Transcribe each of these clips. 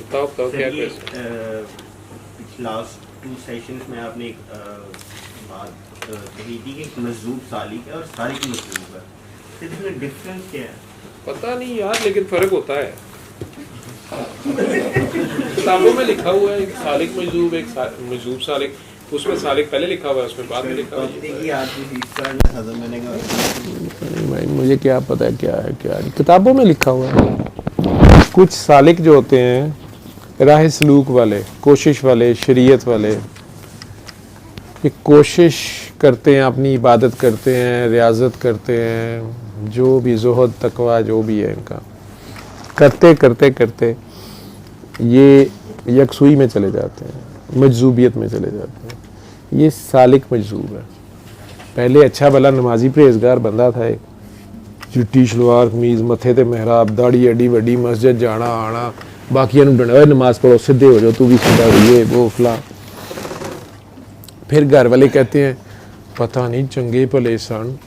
बताओ क्या question. Last 2 sessions में आपने एक बात कही थी कि मजूब सालिक है और सालिक मजूब है, तो इसमें डिफरेंस क्या है? पता नहीं यार, लेकिन फ़र्क होता है। किताबों में लिखा हुआ है एक सालिक मजूब, एक मजूब सालिक, उसमें सालिक पहले लिखा हुआ है, उसमें बाद में लिखा हुआ है। भाई मुझे क्या पता है क्या है क्या नहीं, किताबों में लिखा हुआ है। कुछ सालिक जो होते हैं राह सलूक वाले, कोशिश वाले, शरीयत वाले, ये कोशिश करते हैं, अपनी इबादत करते हैं, रियाजत करते हैं, जो भी ज़ुहद तकवा जो भी है इनका, करते करते करते ये यकसुई में चले जाते हैं, मजजूबियत में चले जाते हैं। ये सालिक मजजूब है। पहले अच्छा भला नमाजी परहेजगार बंदा था, एक चिट्टी शलवार कमीज, मथे ते मेहराब, दाढ़ी एडी वड्डी, मस्जिद जाना आना, बाकियां नूं डंडा नमाज पढ़ो, सीधे हो जाओ, तू भी सीधा हो, ये वो फला। फिर घर वाले कहते हैं पता नहीं चंगे भले सन,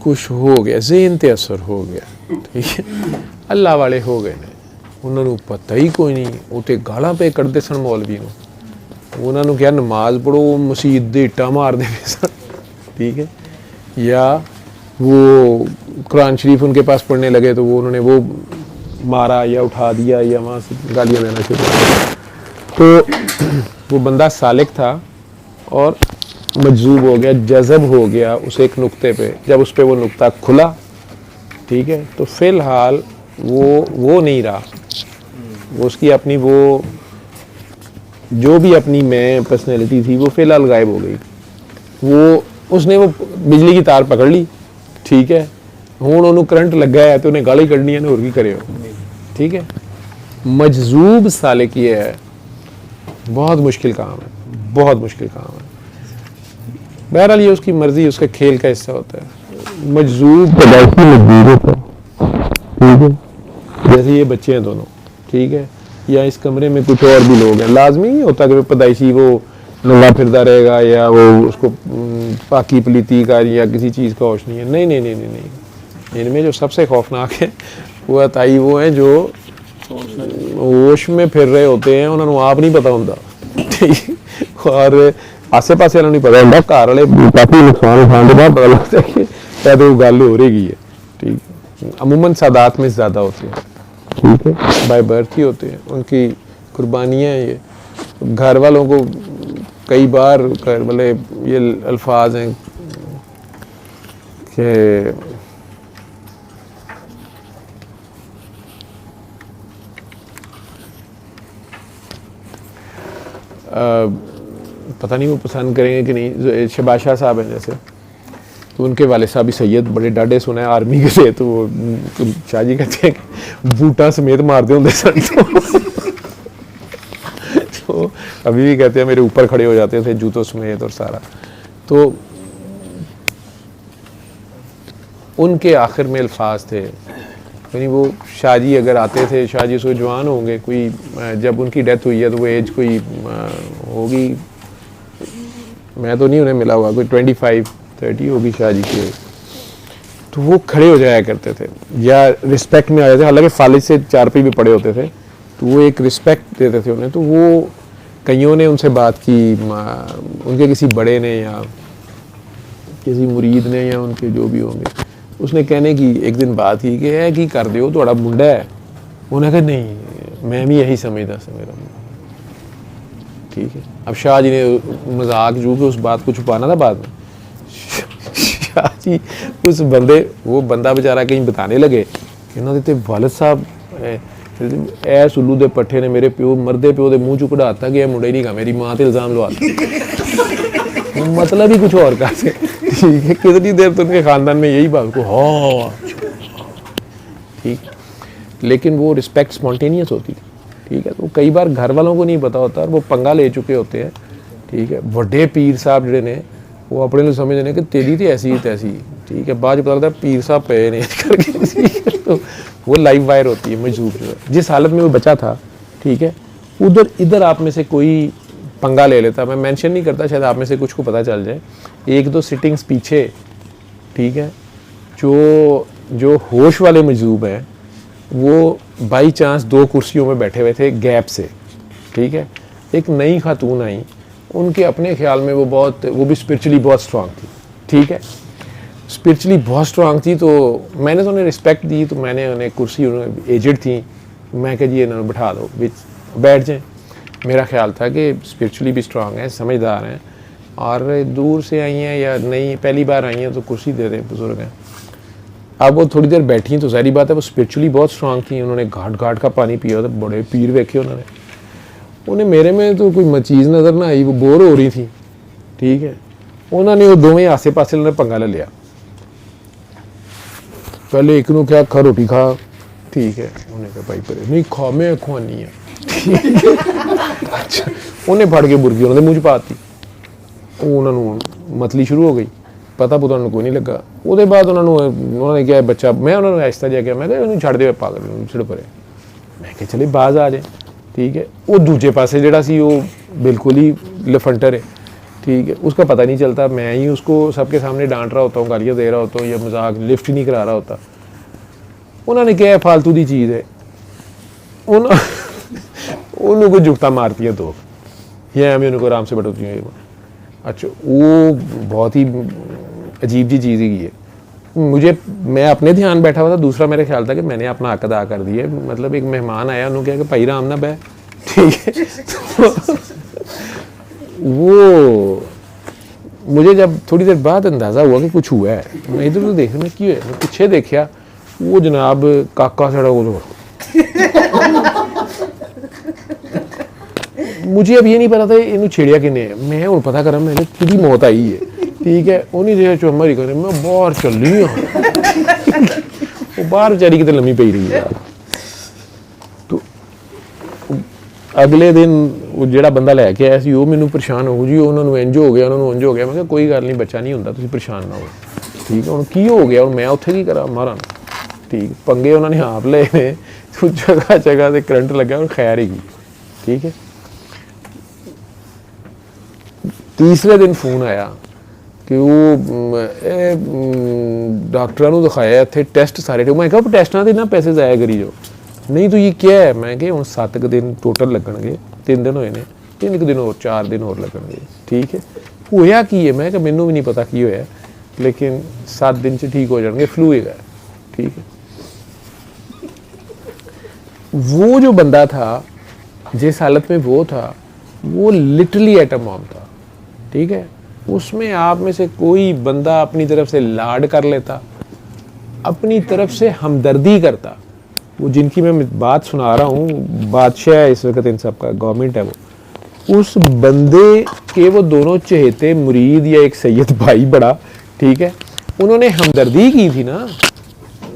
कुछ हो गया, ज़हन ते असर हो गया, ठीक है, अल्लाह वाले हो गए ने, उन्होंने पता ही कोई नहीं, वो तो गालां पे कढ़ते सन मौलवी नूं, उन्होंने क्या नमाज पढ़ो, मसीत दे इट्टा मारते पे सन, ठीक है, या वो कुरान शरीफ उनके पास पढ़ने लगे तो वो उन्होंने वो मारा या उठा दिया या वहाँ से गालियाँ देना शुरू कर। तो वो बंदा सालिक था और मजजूब हो गया, जज़ब हो गया उस एक नुक्ते पे, जब उस पे वो नुक्ता खुला, ठीक है, तो फ़िलहाल वो नहीं रहा, वो उसकी अपनी वो जो भी अपनी मैं पर्सनैलिटी थी वो फ़िलहाल गायब हो गई। वो उसने वो बिजली की तार पकड़ ली, ठीक है, हुण उन्होंने करंट लगा है तो उन्हें गाली कढ़नी है, होर की करे, ठीक है। मजजूब सालिक ये है, बहुत मुश्किल काम है, बहुत मुश्किल काम है। बहरहाल ये उसकी मर्जी, उसके खेल का हिस्सा होता है। मजजूब पैदाइशी मजबूर होता है, ठीक है, जैसे ये बच्चे हैं दोनों, ठीक है, या इस कमरे में कुछ और भी लोग हैं, लाजमी नहीं होता कि पैदाइशी वो नंगा फिरदा रहेगा या वो उसको पाकी पलीती का या किसी चीज़ का होश नहीं है, नहीं नहीं नहीं नहीं नहीं। इनमें जो सबसे खौफनाक है वो अताई वो हैं जो होश में फिर रहे होते हैं, उन्होंने आप नहीं पता होता, ठीक, और आसे पासे वालों नहीं पता होता, घर वाले काफ़ी नुकसान उठाने के बाद पता लगता है कि शायद वो गल हो रही है, ठीक, अमूमन सादात में ज़्यादा होती है, ठीक है, बाय बर्थ ही होते हैं, उनकी कुर्बानियाँ ये घर वालों को कई बार मतलब ये अल्फाज हैं कि पता नहीं वो पसंद करेंगे कि नहीं, शहबाज शाह साहब हैं जैसे, तो उनके वाले साहब भी सैयद बड़े डाढ़े सुने आर्मी के थे, तो वो शाह जी कहते हैं कि बूटा समेत मारते होंगे सन, तो अभी भी कहते हैं मेरे ऊपर खड़े हो जाते थे जूतों समेत और सारा। तो उनके आखिर में अल्फाज थे, यानी वो शाह जी अगर आते थे, शाह जी सो जवान होंगे, कोई जब उनकी डेथ हुई है तो वो एज कोई होगी, मैं तो नहीं उन्हें मिला हुआ, कोई 25-30 होगी शाह जी की, तो वो खड़े हो जाया करते थे या रिस्पेक्ट में आ जाते थे, हालांकि फालिज से 4 पे भी पड़े होते थे, तो वो एक रिस्पेक्ट देते थे उन्हें। तो वो कईयों ने उनसे बात की, उनके किसी बड़े ने या किसी मुरीद ने या उनके जो भी होंगे, उसने कहने की एक दिन बात की कि है कि कर दो थोड़ा मुंडा है, उन्हें कहा नहीं मैं भी यही समझता था मेरा, ठीक है। अब शाह जी ने मजाक जो कि उस बात को छुपाना था बाद में, शाह जी उस बंदे वो बंदा बेचारा कहीं बताने लगे कि इन्होंने ते वालिद साहब ए सुल्लू दे पट्ठे ने मेरे प्यो मरदे प्यो दे मुँह चु कढ़ाता कि मुंडा ही नहीं का, मेरी माँ ते इल्ज़ाम लवाता, मतलब ही कुछ और का से, ठीक है। कितनी देर तो उनके ख़ानदान में यही बात को हाँ, ठीक, लेकिन वो रिस्पेक्ट स्पॉन्टेनियस होती थी, ठीक है। तो कई बार घर वालों को नहीं पता होता और वो पंगा ले चुके होते हैं, ठीक है। बड़े पीर साहब जड़े ने वो अपने लिए समझने कि तेरी तो ऐसी तैसी, ठीक है, बाद पता लगता है पीर साहब पे नहीं करके, तो वो लाइव वायर होती है मजबूर जो है। जिस हालत में वो बचा था, ठीक है, उधर इधर आप में से कोई पंगा ले लेता, मैं मेंशन नहीं करता, शायद आप में से कुछ को पता चल जाए, 1-2 सिटिंग्स पीछे, ठीक है, जो होश वाले मजबूर हैं वो बाई चांस 2 कुर्सियों में बैठे हुए थे गैप से, ठीक है। एक नई खातून आई, उनके अपने ख्याल में वो भी स्पिरिचुअली बहुत स्ट्रांग थी, ठीक है, स्पिरिचुअली बहुत स्ट्रांग थी। तो मैंने तो उन्हें रिस्पेक्ट दी, तो मैंने उन्हें कुर्सी, उन्हें एजड थी, मैं कह जी इन्होंने बैठा दो, बैठ जाएँ। मेरा ख्याल था कि स्पिरिचुअली भी स्ट्रांग है, समझदार हैं, और दूर से आई हैं या नहीं पहली बार आई हैं तो कुर्सी दे दें, बुजुर्ग हैं। अब वो थोड़ी देर बैठी तो सारी बात है वो स्पिरिचुअली बहुत स्ट्रांग थी, उन्होंने घाट घाट का पानी पिया, तो बड़े पीर वेखे उन्होंने। उन्हें मेरे में तो कोई चीज़ नज़र ना आई, वो बोर हो रही थी, ठीक है। उन्होंने वो दोवें आसे पासे उन्होंने पंगा ले लिया। पहले एक नू क्या खा रोटी खा, ठीक है, उन्हें कहा भाई परे नहीं खा, मैं खुआनी है, अच्छा उन्हें फड़ के बुरकी उन्होंने मुँह च पाती, उन्होंने मतली शुरू हो गई, पता पुता उन्होंने कोई नहीं लगा। उसके बाद उन्होंने क्या बच्चा, मैं उन्होंने आहिस्ता जा के मैं कहा छड़ दे पागल छिड़ परे, मैं कहा चले बाज आ जाए, ठीक है। वो दूजे पासे जड़ा सी वो बिल्कुल ही लफंटर है, ठीक है, उसका पता नहीं चलता, मैं ही उसको सबके सामने डांट रहा होता हूँ, गालियाँ दे रहा होता हूँ, या मजाक लिफ्ट ही नहीं करा रहा होता। उन्होंने क्या फालतू की चीज़ है, उन्होंने को जुगता मारती है तो ये मैं उनको आराम से बैठती हूँ। अच्छा वो बहुत ही अजीब जी चीज़ ही है। मैं अपने ध्यान बैठा हुआ था, दूसरा मेरे ख्याल था कि मैंने अपना हक अदा कर दिया, मतलब एक मेहमान आया, उन्होंने कहा कि भाई राम ना बह, ठीक है। तो वो मुझे जब थोड़ी देर बाद अंदाज़ा हुआ कि कुछ हुआ है, मैं इधर उधर देख रहा, मैं क्यों है, मैं पीछे देखा, वो जनाब काका सड़ा वो मुझे अब ये नहीं पता था इन्हों छेड़िया किने, मैं हूँ पता करा, मैंने खुद मौत आई है, ठीक है। उन्हीं जगह चुम्मा करे, मैं बाहर चल रही हाँ, वो बाहर बेचारी कितने लम्मी पई रही है। तो अगले दिन वो ਜਿਹੜਾ ਬੰਦਾ ਲੈ ਕੇ ਆਇਆ ਸੀ ਉਹ ਮੈਨੂੰ ਪਰੇਸ਼ਾਨ ਹੋ ਜੀ, ਉਹਨਾਂ ਨੂੰ ਇੰਜ ਹੋ ਗਿਆ, ਉਹਨਾਂ ਨੂੰ ਇੰਜ ਹੋ ਗਿਆ। ਮੈਂ ਕਿਹਾ ਕੋਈ ਗੱਲ ਨਹੀਂ, ਬੱਚਾ ਨਹੀਂ ਹੁੰਦਾ, ਤੁਸੀਂ ਪਰੇਸ਼ਾਨ ਨਾ ਹੋ, ਠੀਕ ਹੈ। ਹੁਣ ਕੀ ਹੋ ਗਿਆ, ਹੁਣ ਮੈਂ ਉੱਥੇ ਕੀ ਕਰਾਂ ਮਾਰਾਂ, ਠੀਕ। ਪੰਗੇ ਉਹਨਾਂ ਨੇ ਆਪ ਲਏ ਨੇ, ਜਗ੍ਹਾ ਜਗ੍ਹਾ ਤੇ ਕਰੰਟ ਲੱਗਾ, ਹੁਣ ਖੈਰ ਹੀ ਗਈ, ठीक है। तीसरे दिन फोन आया कि वो डॉक्टर ਨੂੰ ਦਿਖਾਇਆ ਇੱਥੇ ਟੈਸਟ ਸਾਰੇ, ਮੈਂ ਕਿਹਾ ਟੈਸਟਾਂ ਦੇ ਨਾ ਪੈਸੇ ਜ਼ਾਇਆ ਕਰੀ ਜੋ, नहीं तो ये क्या है, मैं कि 7 दिन टोटल लगणगे, 3 दिन होए ने, 3 दिन और 4 दिन और लगणगे, ठीक है। होया की है, मैं कि मैनू भी नहीं पता की होया, लेकिन 7 दिन च ठीक हो जाएंगे, फ्लू है, ठीक है। वो जो बंदा था जिस हालत में वो था, वो लिटरली एटम बॉम्ब था, ठीक है। उसमें आप में से कोई बंदा अपनी तरफ से लाड कर लेता, अपनी तरफ से हमदर्दी करता। वो जिनकी मैं बात सुना रहा हूँ, बादशाह है इस वक्त इन सब का, गवर्नमेंट है वो, उस बंदे के वो दोनों चहेते मुरीद या एक सैयद भाई बड़ा, ठीक है, उन्होंने हमदर्दी की थी ना,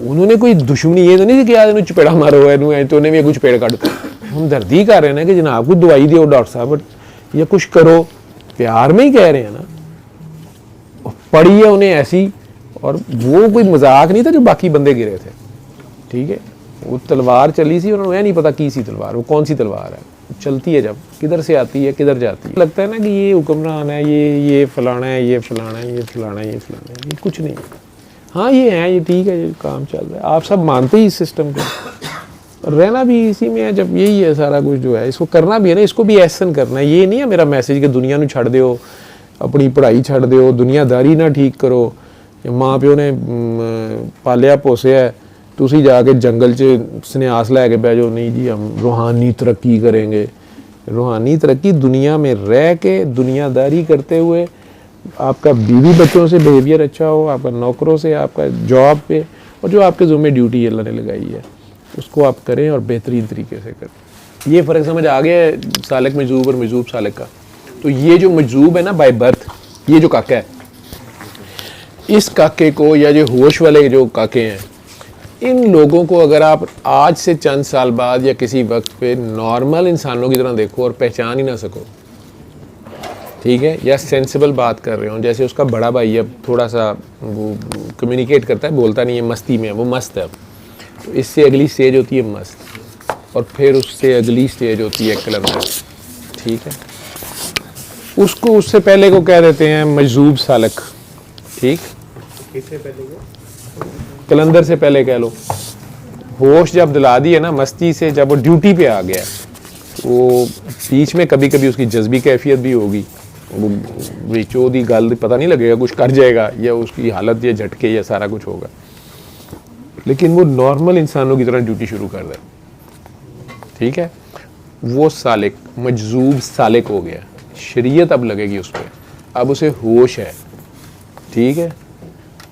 उन्होंने कोई दुश्मनी ये तो नहीं थी कि यार इन्होंने चपेड़ा मारो है, तो उन्हें भी कुछ पेड़ काट, हमदर्दी कर रहे हैं ना कि जनाब को दवाई दो डॉक्टर साहब, या कुछ करो, प्यार में ही कह रहे हैं ना, पड़ी है उन्हें ऐसी। और वो कोई मजाक नहीं था जो बाकी बंदे गिरे थे, ठीक है। वो तलवार चली सी, उन्होंने नहीं पता की सी तलवार, वो कौन सी तलवार है, चलती है जब किधर से आती है किधर जाती है, लगता है ना कि ये हुक्मरान है, ये फलाना है, ये फलाना है, ये फलाना है, ये फलाना है, ये कुछ नहीं है। हाँ ये है, ये ठीक है, ये काम चल रहा है, आप सब मानते ही इस सिस्टम को, रहना भी इसी में है। जब यही है सारा कुछ जो है, इसको करना भी है ना, इसको भी एहसन करना है। ये नहीं है मेरा मैसेज कि दुनिया ਨੂੰ ਛੱਡ ਦਿਓ, अपनी पढ़ाई ਛੱਡ ਦਿਓ, दुनियादारी ना ठीक करो, माँ प्यो ने पालिया पोसिया, तुसी जाके जंगल च सन्यास लैके बह जाओ, नहीं जी हम रूहानी तरक्की करेंगे। रूहानी तरक्की दुनिया में रह के दुनियादारी करते हुए, आपका बीवी बच्चों से बिहेवियर अच्छा हो, आपका नौकरों से, आपका जॉब पे, और जो आपके ज़ुम्मे ड्यूटी अल्लाह ने लगाई है उसको आप करें और बेहतरीन तरीके से करें। ये फ़र्क समझ आ गया है सालिक मजूब और मजूब सालिक का। तो ये जो मजूब है ना बाय बर्थ, ये जो काका है, इस काके को या जो होश वाले जो काके हैं, इन लोगों को अगर आप आज से चंद साल बाद या किसी वक्त पे नॉर्मल इंसानों की तरह देखो और पहचान ही ना सको, ठीक है, या सेंसिबल बात कर रहे हो, जैसे उसका बड़ा भाई अब थोड़ा सा वो कम्युनिकेट करता है, बोलता नहीं है, मस्ती में है, वो मस्त है। अब तो इससे अगली स्टेज होती है मस्त, और फिर उससे अगली स्टेज होती है कलंदर, ठीक है। उसको उससे पहले को कह देते हैं मजूब सालक, ठीक, इससे पहले कलंदर से पहले कह लो, होश जब दिला दी है ना मस्ती से, जब वो ड्यूटी पे आ गया वो बीच में कभी कभी उसकी जज्बी कैफियत भी होगी, वो विचो दी गल पता नहीं लगेगा, कुछ कर जाएगा या उसकी हालत या झटके या सारा कुछ होगा, लेकिन वो नॉर्मल इंसानों की तरह ड्यूटी शुरू कर दे, ठीक है। वो सालिक मजजूब सालिक हो गया, शरीयत अब लगेगी उस पर, अब उसे होश है, ठीक है।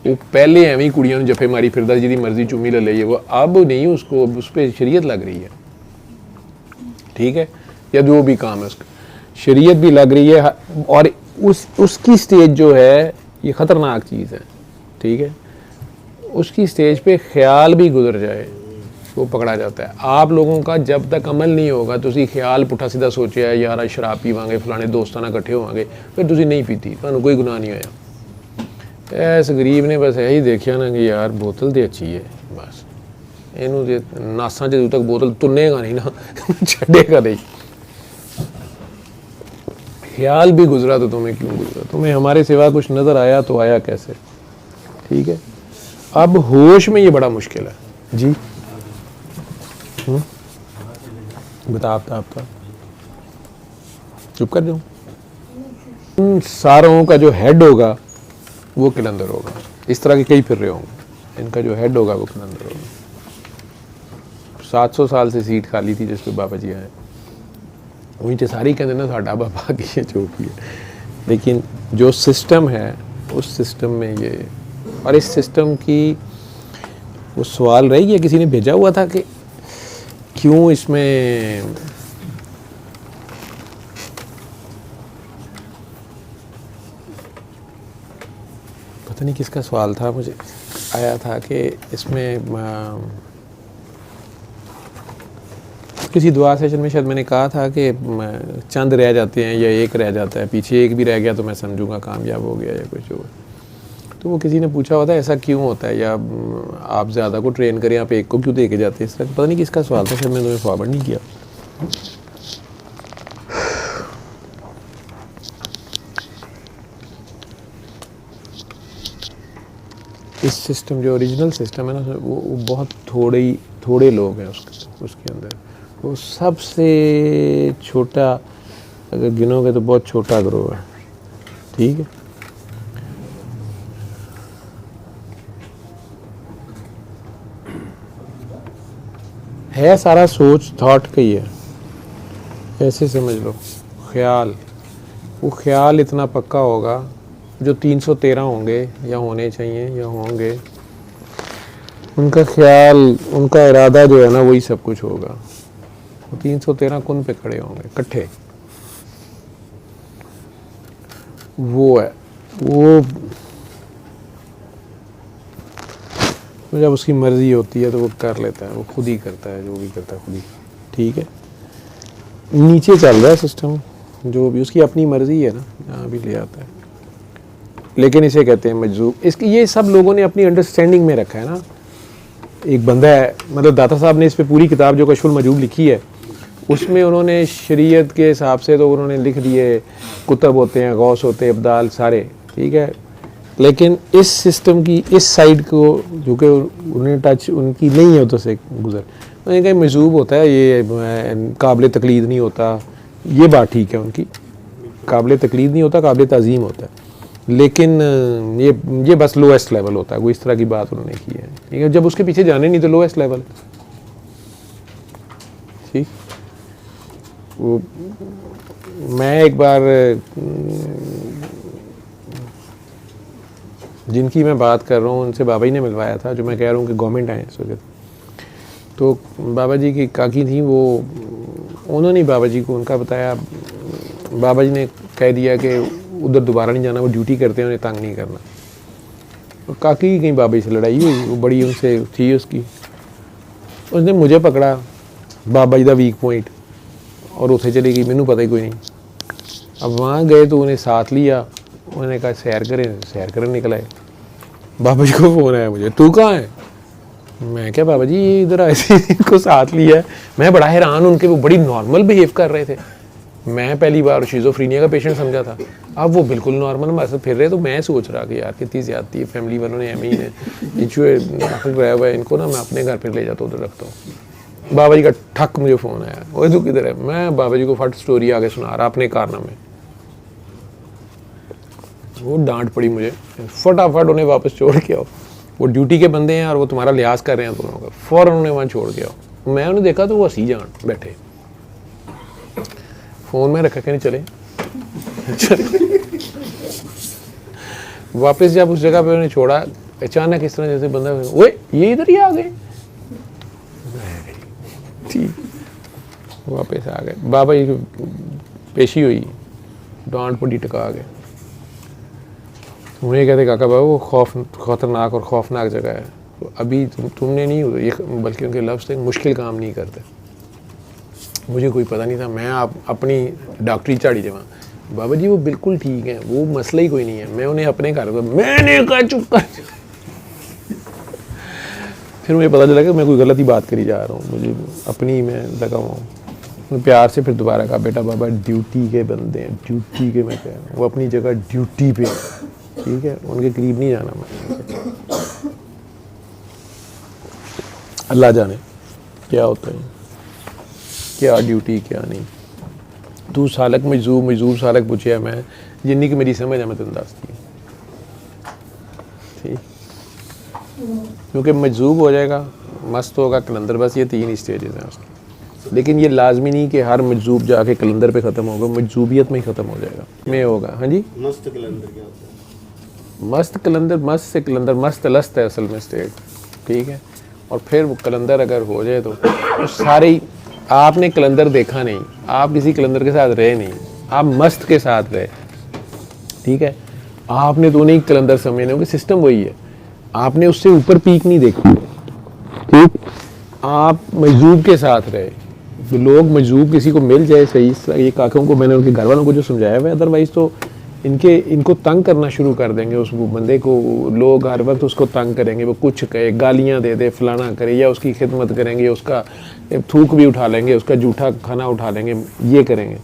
वो पहले एवं ही कुड़ियों ने जफे मारी फिरदा जी मर्जी चुमी ले ली है, वो अब नहीं, उसको उस पर शरीयत लग रही है, ठीक है, या जो भी काम है उसका शरीयत भी लग रही है। और उसकी स्टेज जो है ये ख़तरनाक चीज़ है, ठीक है। उसकी स्टेज पे ख्याल भी गुजर जाए वो पकड़ा जाता है। आप लोगों का जब तक अमल नहीं होगा तुसी ख्याल पुठा सीधा सोचा है यार शराब पीवांगे फलाने दोस्तों नाल इकट्ठे होवांगे, फिर तुसी नहीं पीती, तुहानू कोई गुनाह नहीं होया। इस गरीब ने बस यही देखा ना कि यार बोतल तो अच्छी है, बस इनू जे नासा जदों तक बोतल तुनेगा नहीं ना छड़ेगा नहीं। ख्याल भी गुजरा तो तुम्हें क्यों गुजरा, तुम्हें हमारे सिवा कुछ नज़र आया तो आया कैसे, ठीक है। अब होश में ये बड़ा मुश्किल है जी। बता आपका चुप कर दूं। उन सारों का जो हेड होगा वो कलंदर होगा, इस तरह के कई फिर रहे होंगे, इनका जो हेड होगा वो कलंदर होगा। 700 साल से सीट खाली थी जिस पे बाबा जी आए, वहीं तो सारी कहते ना साडा बाबा की है जो भी है, लेकिन जो सिस्टम है उस सिस्टम में ये, और इस सिस्टम की वो सवाल रही है, किसी ने भेजा हुआ था कि क्यों इसमें पता नहीं किसका सवाल था, मुझे आया था कि इसमें किसी दुआ सेशन में शायद मैंने कहा था कि चंद रह जाते हैं या एक रह जाता है, पीछे एक भी रह गया तो मैं समझूंगा कामयाब हो गया या कुछ हो। तो वो किसी ने पूछा हुआ था ऐसा क्यों होता है, या आप ज़्यादा को ट्रेन करें आप एक को क्यों दे के जाते हैं, इस तरह पता नहीं किसका सवाल था, शायद मैंने तुम्हें फॉरवर्ड नहीं किया। इस सिस्टम जो ओरिजिनल सिस्टम है ना वो बहुत थोड़े लोग हैं उसके अंदर, वो सबसे छोटा अगर गिनोगे तो बहुत छोटा ग्रोह है, ठीक है। सारा सोच थॉट का ही है, ऐसे समझ लो। ख्याल, वो ख्याल इतना पक्का होगा, जो 313 होंगे या होने चाहिए या होंगे, उनका ख्याल उनका इरादा जो है ना वही सब कुछ होगा। 313 कुन पे खड़े होंगे इकट्ठे, वो है वो जब उसकी मर्जी होती है तो वो कर लेता है, वो खुद ही करता है, जो भी करता है खुद ही, ठीक है। नीचे चल रहा है सिस्टम, जो भी उसकी अपनी मर्जी है ना यहाँ भी ले आता है, लेकिन इसे कहते हैं मजजूब। इसकी ये सब लोगों ने अपनी अंडरस्टैंडिंग में रखा है ना। एक बंदा है, मतलब दाता साहब ने इस पे पूरी किताब जो कशफुल मजूब लिखी है उसमें उन्होंने शरीयत के हिसाब से तो उन्होंने लिख दिए, कुतब होते हैं, गौस होते हैं, अब्दाल सारे, ठीक है। लेकिन इस सिस्टम की इस साइड को जो कि उन्हें टच उनकी नहीं है तो से गुजर, उन्होंने कहा मजूब होता है, ये काबिल तकलीद नहीं होता। ये बात ठीक है उनकी, काबिल तकलीद नहीं होता, काबिल ताज़ीम होता है, लेकिन ये बस लोएस्ट लेवल होता है। वो इस तरह की बात उन्होंने की है, ठीक है। जब उसके पीछे जाने नहीं तो लोएस्ट लेवल, ठीक। वो मैं एक बार जिनकी मैं बात कर रहा हूँ उनसे बाबा जी ने मिलवाया था, जो मैं कह रहा हूँ कि गवर्नमेंट आए इस वक्त। तो बाबा जी की काकी थी, वो उन्होंने बाबा जी को उनका बताया, बाबा जी ने कह दिया कि उधर दोबारा नहीं जाना, वो ड्यूटी करते हैं, उन्हें तंग नहीं करना। तो काकी की कहीं बाबा जी से लड़ाई हुई, वो बड़ी उनसे थी उसकी, उसने मुझे पकड़ा बाबा जी का वीक पॉइंट और उसे चली गई, मैनू पता ही कोई नहीं। अब वहाँ गए तो उन्हें साथ लिया, उन्होंने कहा सैर करें निकल आए। बाबा जी को फ़ोन आया मुझे, तू कहाँ है? मैं क्या बाबा जी इधर आए थे, इनको साथ लिया है। मैं बड़ा हैरान, उनके वो बड़ी नॉर्मल बिहेव कर रहे थे, मैं पहली बार शिज़ोफ्रीनिया का पेशेंट समझा था, अब वो बिल्कुल नॉर्मल हमारे साथ फिर रहे, तो मैं सोच रहा कि यार कितनी ज़्यादती है, फैमिली वालों ने एम ही ने इचुए रहा हुआ है, इनको ना मैं अपने घर पर ले जाता हूँ, उधर रखता हूँ। बाबा जी का ठक मुझे फ़ोन आया, वो तू किधर है? मैं बाबा जी को फट स्टोरी आगे सुना रहा अपने कारनामे। वो डांट पड़ी मुझे, फटाफट उन्हें वापस छोड़ के आओ, वो ड्यूटी के बंदे हैं और वो तुम्हारा लिहाज कर रहे हैं दोनों का, फ़ौरन उन्हें वहाँ छोड़ के आओ। मैं उन्हें देखा तो वो हंसी जान बैठे, फ़ोन में रखा के नहीं चले वापस जब उस जगह पे उन्हें छोड़ा, अचानक इस तरह जैसे बंदा, ओए ये इधर ही आ गए, ठीक वापस आ गए। बाबा जी की पेशी हुई, डांट पड़ी, टका गए। उन्हें कहते काका बाबा वो खतरनाक और खौफनाक जगह है, तो अभी तुमने नहीं हो, ये बल्कि उनके लफ्ज़ थे, मुश्किल काम नहीं करते। मुझे कोई पता नहीं था, मैं आप अपनी डॉक्टरी झाड़ी देवा, बाबा जी वो बिल्कुल ठीक है, वो मसला ही कोई नहीं है। मैं उन्हें अपने घर पर, मैंने कहा चुप कर। फिर मुझे पता चला कि मैं कोई गलत ही बात करी जा रहा हूँ, मुझे अपनी मैं लगा हुआ हूँ। प्यार से फिर दोबारा कहा, बेटा बाबा ड्यूटी के बंदे हैं, ड्यूटी के, मैं कह रहा हूँ वो अपनी जगह ड्यूटी पे, ठीक है, उनके करीब नहीं जाना। मैं अल्लाह जाने क्या होता है, क्या ड्यूटी क्या नहीं। तू सालक मजूब सालक पूछे मैं, जिन्नी की मेरी समझ है मैं तेन दस दी, ठीक, क्योंकि मजूब हो जाएगा, मस्त होगा, कलंदर, बस ये 3 स्टेजेस हैं उसके। लेकिन ये लाजमी नहीं कि हर मजूब जाके कलंदर पे ख़त्म होगा, मजूबियत में ही ख़त्म हो जाएगा, में होगा। हाँ जी, मस्त कलंदर क्या होता है? मस्त कलंदर, मस्त से कलंदर, मस्त लस्त है असल में स्टेट, ठीक है। और फिर वो कलंदर अगर हो जाए तो सारे ही, आपने कलंदर देखा नहीं, आप किसी कलंदर के साथ रहे नहीं, आप मस्त के साथ रहे, ठीक है। आपने तो नहीं कलंदर समझने होंगे, सिस्टम वही है, आपने उससे ऊपर पीक नहीं देखी, ठीक। आप मजूब के साथ रहे, तो लोग मजूब किसी को मिल जाए सही, ये काकों को मैंने उनके घर वालों को जो समझाया हुआ है, अदरवाइज़ तो इनको तंग करना शुरू कर देंगे उस बंदे को, लोग हर वक्त उसको तंग करेंगे, वो कुछ कहे, गालियां दे दे, फलाना करे, या उसकी खिदमत करेंगे, उसका थूक भी उठा लेंगे, उसका जूठा खाना उठा लेंगे, ये करेंगे,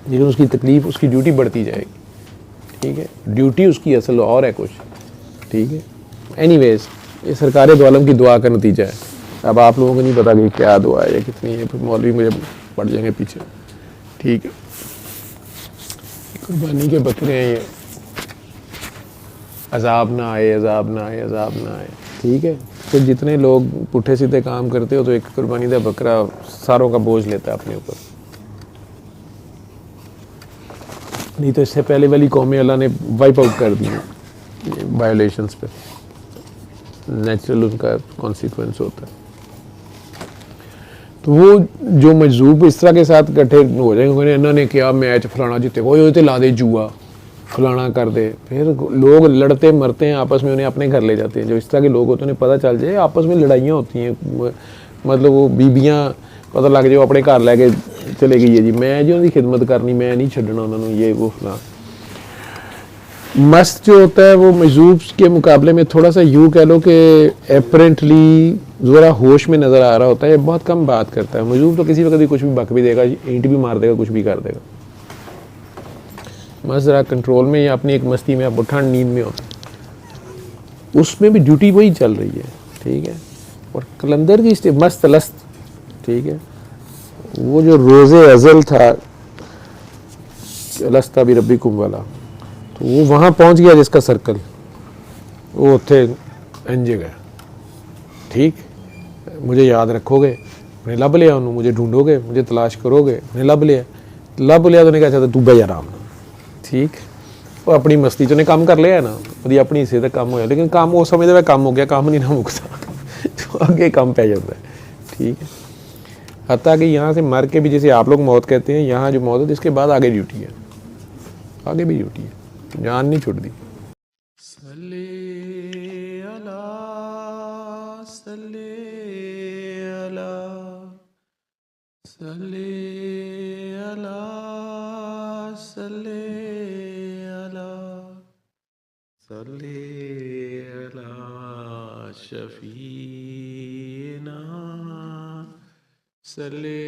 लेकिन उसकी तकलीफ़, उसकी ड्यूटी बढ़ती जाएगी, ठीक है। ड्यूटी उसकी असल और है कुछ, ठीक है। एनीवेज, ये सरकार दो आलम की दुआ का नतीजा है। अब आप लोगों को नहीं पता कि क्या दुआ है या कितनी है, फिर मौलवी मुझे पड़ जाएंगे पीछे, ठीक है। कुर्बानी के बकरे हैं ये, अजाब ना आए, अजाब ना आए, अजाब ना आए, ठीक है। तो जितने लोग पुट्ठे सीधे काम करते हो, तो एक कुर्बानी का बकरा सारों का बोझ लेता है अपने ऊपर। नहीं तो इससे पहले वाली कौमें अल्लाह ने वाइप आउट कर दी वायोलेशंस पे, नेचुरल उनका कॉन्सिक्वेंस होता है। तो वो जो मजूब इस तरह के साथ इकट्ठे हो जाएंगे, इन्होंने क्या मैच फलाना जीते, वो तो ला दे जुआ, फलाना कर दे, फिर लोग लड़ते मरते हैं आपस में, उन्हें अपने घर ले जाते हैं। जो इस तरह के लोग होते हैं उन्हें पता चल जाए, आपस में लड़ाइयाँ होती हैं, मतलब वो बीबियाँ पता लग जाए अपने घर लैके चले गई है जी, मैं जी उनकी खिदमत करनी, मैं नहीं छड्डना उन्होंने, ये वो फलाना। मस्त जो होता है वो मजूब के मुकाबले में थोड़ा सा यूँ कह लो कि एपरेंटली ज़रा होश में नज़र आ रहा होता है, बहुत कम बात करता है। मजूब तो किसी वक्त भी कुछ भी बक भी देगा, ईंट भी मार देगा, कुछ भी कर देगा। मस्त ज़रा कंट्रोल में या अपनी एक मस्ती में, आप उठान नींद में होता है, उसमें भी ड्यूटी वही चल रही है, ठीक है। और कलंदर की मस्त लस्त, ठीक है, वो जो रोज़े अज़ल था लस्ता भी रब्बी कुम वाला, तो वो वहाँ पहुँच गया जिसका सर्कल, वो थे इंज गया, ठीक। मुझे याद रखोगे, मैं लब लिया उन्होंने, मुझे ढूंढोगे, मुझे तलाश करोगे, मैं लब लिया तो नहीं कहा चाहता तू बे आराम, ठीक। वो अपनी मस्ती चो ने काम कर लिया है ना, वो अपनी हिस्से तक काम होया, लेकिन काम वो समझते हुए काम हो गया, काम नहीं ना मुकता तो आगे काम पै जाता है, ठीक है। हत्ता कि यहाँ से मर के भी, जैसे आप लोग मौत कहते हैं, यहाँ जो मौत है इसके बाद आगे ड्यूटी है, आगे भी ड्यूटी है, जान नहीं छुटती। शफीना सल्ले